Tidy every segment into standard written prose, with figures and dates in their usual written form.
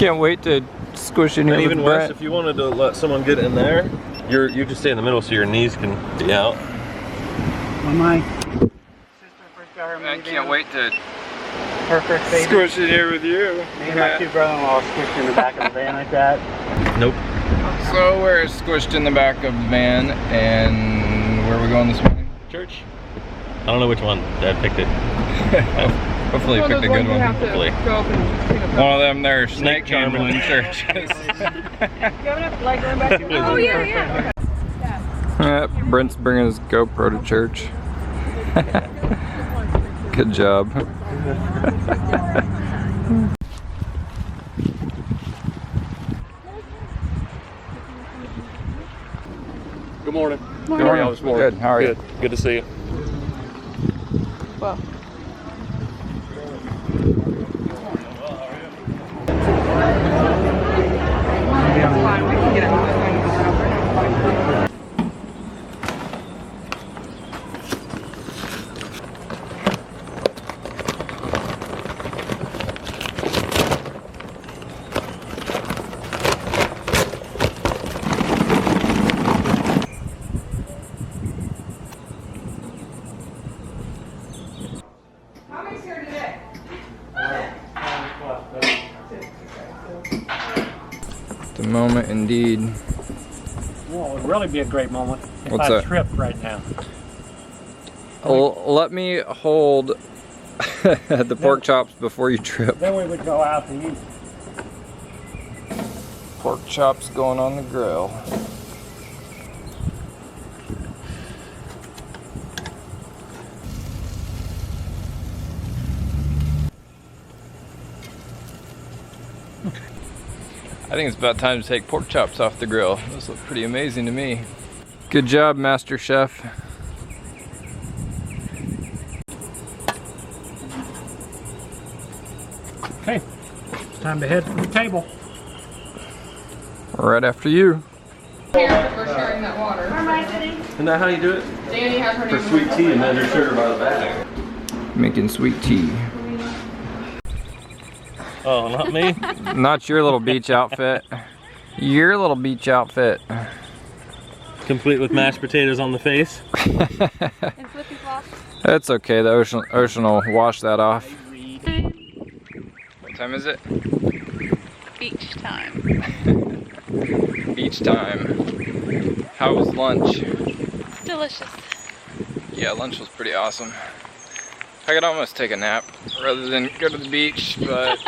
Can't wait to squish in here. And even with worse, Brett. if you wanted to let someone get in there, you just stay in the middle so your knees can be out. When my sister first got her I minivan, can't wait to her first baby, squish in here with you. me and my two brother-in-laws squished in the back of the van like that. Nope. So we're squished in the back of the van, and where are we going this morning? Church? I don't know which one. Dad picked it. Hopefully you picked a good one. Hopefully. One of them there snake handling churches. Oh, yeah. Brent's bringing his GoPro to church. Good job. Good morning. Good morning. Good. How are you? Good to see you. Well. The moment indeed. Well, it would really be a great moment if What's I that? tripped right now. Let me hold the pork chops before you trip. Then we would go out to eat. Pork chops going on the grill. I think it's about time to take pork chops off the grill. Those look pretty amazing to me. Good job, Master Chef. Okay, it's time to head for the table. Right after you. Here, we're sharing that water. Isn't that how you do it? Danny has her For name. sweet tea and measure sugar by the bag. Making sweet tea. Oh, not me? Not your little beach outfit. Your little beach outfit. Complete with mashed potatoes on the face. And flippy flops. That's okay, the ocean will wash that off. What time is it? Beach time. Beach time. How was lunch? It's delicious. Yeah, lunch was pretty awesome. I could almost take a nap rather than go to the beach, but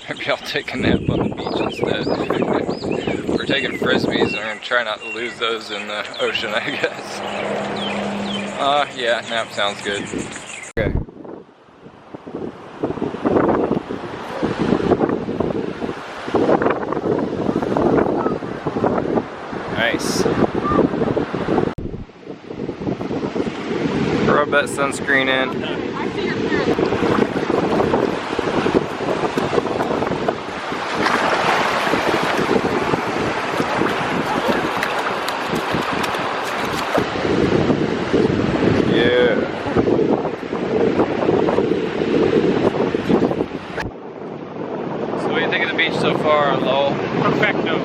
maybe I'll take a nap on the beach instead. We're taking frisbees and we're gonna try not to lose those in the ocean, I guess. Yeah, nap sounds good. Okay. Nice. Rub that sunscreen in. I see your parents. Yeah. So what do you think of the beach so far, Lowell? Perfecto.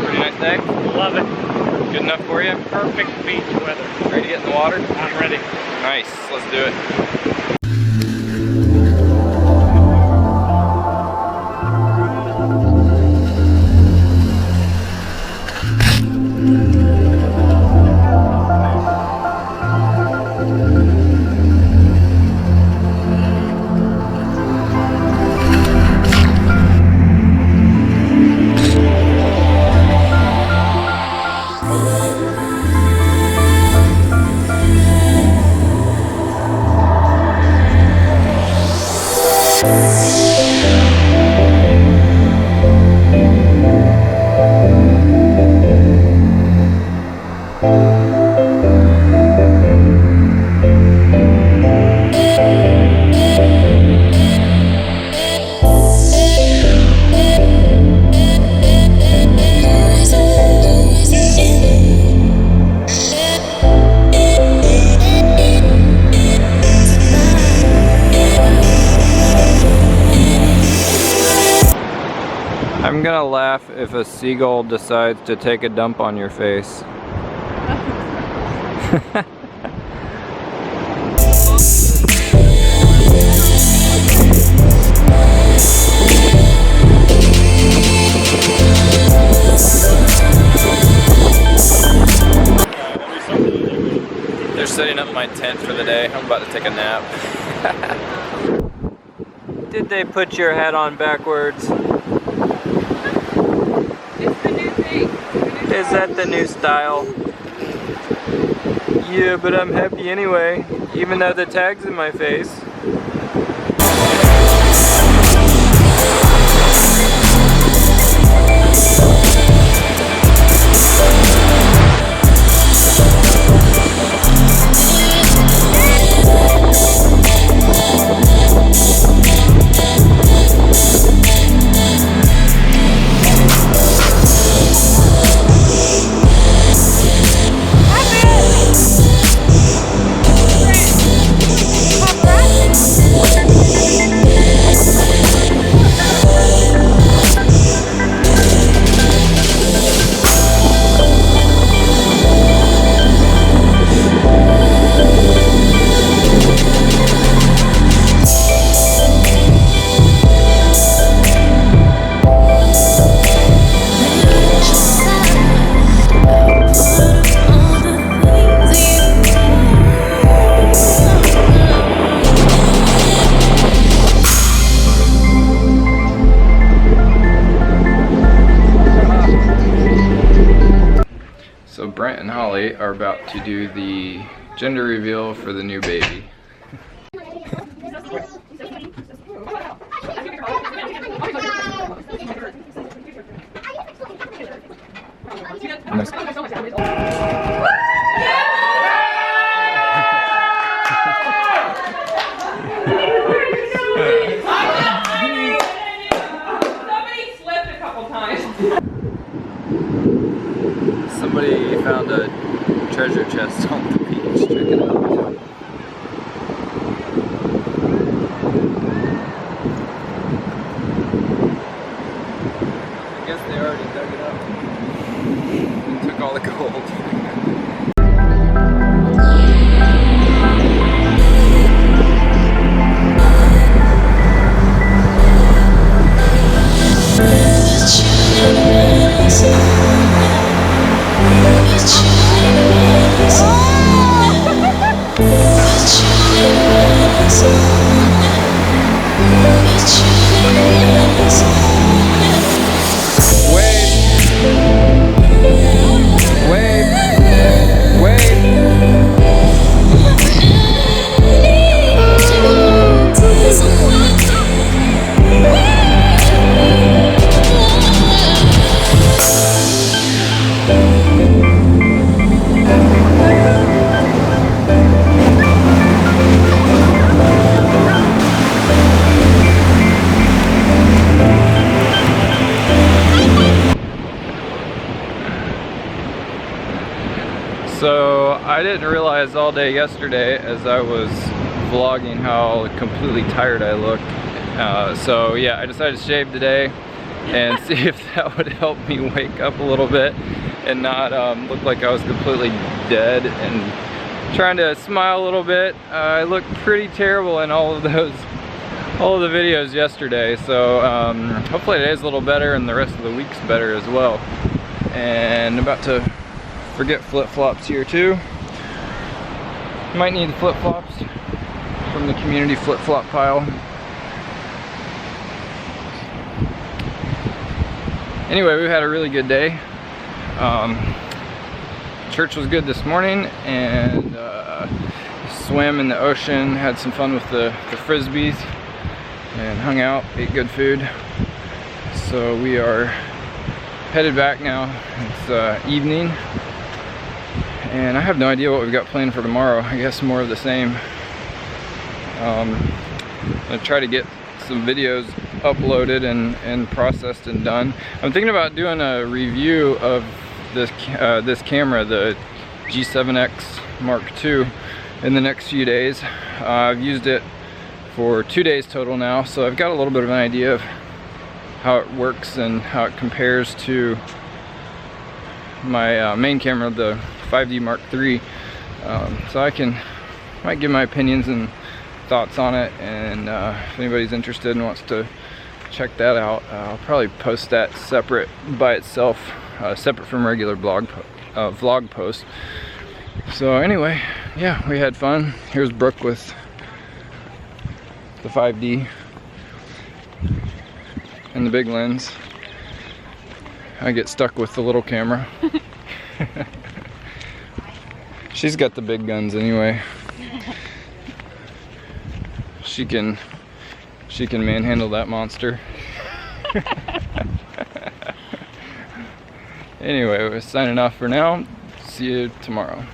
Pretty nice day? Love it. Good enough for you? Perfect beach weather. Ready to get in the water? I'm ready. Nice, let's do it. laugh if a seagull decides to take a dump on your face. They're setting up my tent for the day. I'm about to take a nap. Did they put your hat on backwards? It's the new thing. Is that the new style? Yeah, but I'm happy anyway, even though the tag's in my face. So Brent and Holly are about to do the gender reveal for the new baby. Somebody found a treasure chest on the beach. Check it out. I guess they already dug it up and took all the gold. So I didn't realize all day yesterday as I was vlogging how completely tired I looked. So yeah, I decided to shave today and see if that would help me wake up a little bit and not look like I was completely dead, and trying to smile a little bit. I looked pretty terrible in all of the videos yesterday, so hopefully today's a little better and the rest of the week's better as well. And about to forget flip-flops here too. Might need the flip-flops from the community flip-flop pile. Anyway, we've had a really good day. Church was good this morning, and swam in the ocean, had some fun with the frisbees, and hung out, ate good food. So we are headed back now. It's evening, and I have no idea what we've got planned for tomorrow. I guess more of the same. I'm gonna try to get some videos uploaded and processed and done. I'm thinking about doing a review of this camera, the G7X Mark II, in the next few days. I've used it for 2 days total now, so I've got a little bit of an idea of how it works and how it compares to my main camera, the 5D Mark III. So I might give my opinions and thoughts on it, and if anybody's interested and wants to check that out, I'll probably post that separate by itself, separate from regular vlog post. So anyway, yeah, we had fun. Here's Brooke with the 5D and the big lens. I get stuck with the little camera. She's got the big guns anyway. She can manhandle that monster. Anyway, we're signing off for now. See you tomorrow.